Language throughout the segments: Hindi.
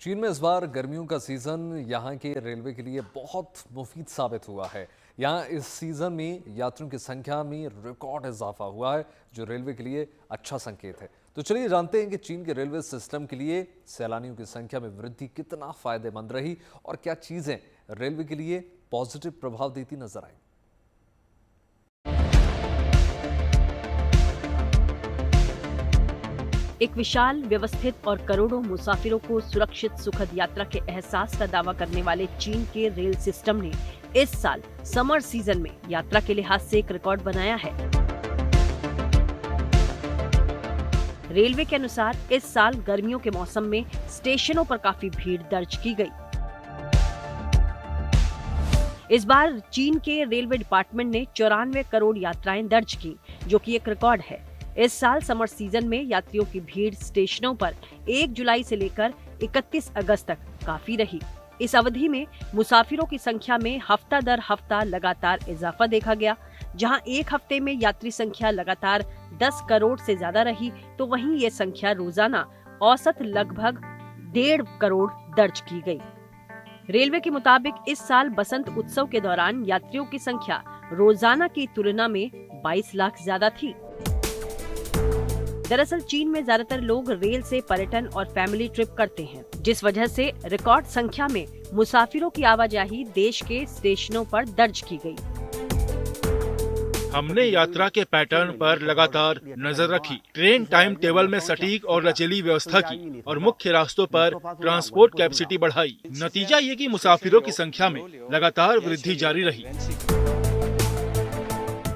चीन में इस बार गर्मियों का सीजन यहाँ के रेलवे के लिए बहुत मुफीद साबित हुआ है। यहाँ इस सीजन में यात्रियों की संख्या में रिकॉर्ड इजाफा हुआ है, जो रेलवे के लिए अच्छा संकेत है। तो चलिए जानते हैं कि चीन के रेलवे सिस्टम के लिए सैलानियों की संख्या में वृद्धि कितना फायदेमंद रही और क्या चीजें रेलवे के लिए पॉजिटिव प्रभाव देती नजर आई। एक विशाल, व्यवस्थित और करोड़ों मुसाफिरों को सुरक्षित सुखद यात्रा के एहसास का दावा करने वाले चीन के रेल सिस्टम ने इस साल समर सीजन में यात्रा के लिहाज से एक रिकॉर्ड बनाया है। रेलवे के अनुसार इस साल गर्मियों के मौसम में स्टेशनों पर काफी भीड़ दर्ज की गई। इस बार चीन के रेलवे डिपार्टमेंट ने 94 करोड़ यात्राएं दर्ज की, जो कि एक रिकॉर्ड है। इस साल समर सीजन में यात्रियों की भीड़ स्टेशनों पर 1 जुलाई से लेकर 31 अगस्त तक काफी रही। इस अवधि में मुसाफिरों की संख्या में हफ्ता दर हफ्ता लगातार इजाफा देखा गया। जहां एक हफ्ते में यात्री संख्या लगातार 10 करोड़ से ज्यादा रही, तो वहीं ये संख्या रोजाना औसत लगभग 1.5 करोड़ दर्ज की गई। रेलवे के मुताबिक इस साल बसंत उत्सव के दौरान यात्रियों की संख्या रोजाना की तुलना में 22 लाख ज्यादा थी। दरअसल चीन में ज्यादातर लोग रेल से पर्यटन और फैमिली ट्रिप करते हैं, जिस वजह से रिकॉर्ड संख्या में मुसाफिरों की आवाजाही देश के स्टेशनों पर दर्ज की गई। हमने यात्रा के पैटर्न पर लगातार नजर रखी, ट्रेन टाइम टेबल में सटीक और लचीली व्यवस्था की और मुख्य रास्तों पर ट्रांसपोर्ट कैपेसिटी बढ़ाई। नतीजा ये कि मुसाफिरों की संख्या में लगातार वृद्धि जारी रही।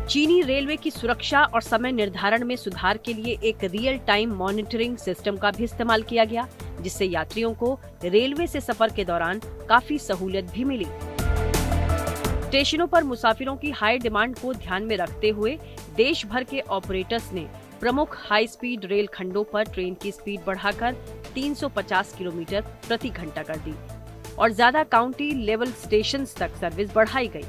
चीनी रेलवे की सुरक्षा और समय निर्धारण में सुधार के लिए एक रियल टाइम मॉनिटरिंग सिस्टम का भी इस्तेमाल किया गया, जिससे यात्रियों को रेलवे से सफर के दौरान काफी सहूलियत भी मिली। स्टेशनों पर मुसाफिरों की हाई डिमांड को ध्यान में रखते हुए देश भर के ऑपरेटर्स ने प्रमुख हाई स्पीड रेल खंडों पर ट्रेन की स्पीड बढ़ाकर 350 किलोमीटर प्रति घंटा कर दी और ज्यादा काउंटी लेवल स्टेशंस तक सर्विस बढ़ाई गई।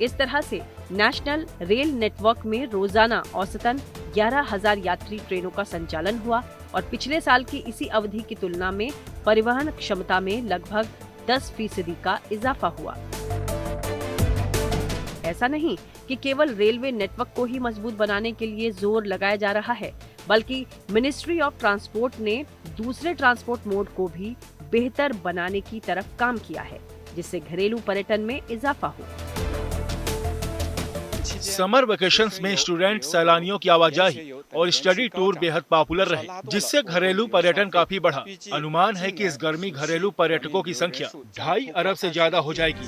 इस तरह से नेशनल रेल नेटवर्क में रोजाना औसतन 11,000 यात्री ट्रेनों का संचालन हुआ और पिछले साल की इसी अवधि की तुलना में परिवहन क्षमता में लगभग 10% का इजाफा हुआ। ऐसा नहीं कि केवल रेलवे नेटवर्क को ही मजबूत बनाने के लिए जोर लगाया जा रहा है, बल्कि मिनिस्ट्री ऑफ ट्रांसपोर्ट ने दूसरे ट्रांसपोर्ट मोड को भी बेहतर बनाने की तरफ काम किया है, जिससे घरेलू पर्यटन में इजाफा हो। समर वेकेशंस में स्टूडेंट सैलानियों की आवाजाही और स्टडी टूर बेहद पॉपुलर रहे, जिससे घरेलू पर्यटन काफी बढ़ा। अनुमान है कि इस गर्मी घरेलू पर्यटकों की संख्या 2.5 अरब से ज्यादा हो जाएगी।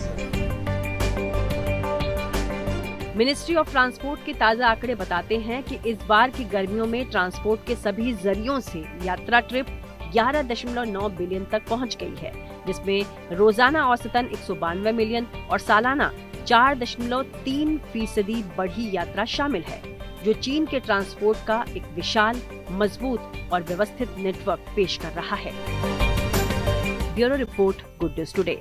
मिनिस्ट्री ऑफ ट्रांसपोर्ट के ताज़ा आंकड़े बताते हैं कि इस बार की गर्मियों में ट्रांसपोर्ट के सभी जरियों से यात्रा ट्रिप 11.9 बिलियन तक पहुंच गई है, जिसमें रोजाना औसतन 192 मिलियन और सालाना 4.3% बढ़ी यात्रा शामिल है, जो चीन के ट्रांसपोर्ट का एक विशाल, मजबूत और व्यवस्थित नेटवर्क पेश कर रहा है। Bureau report, good news today.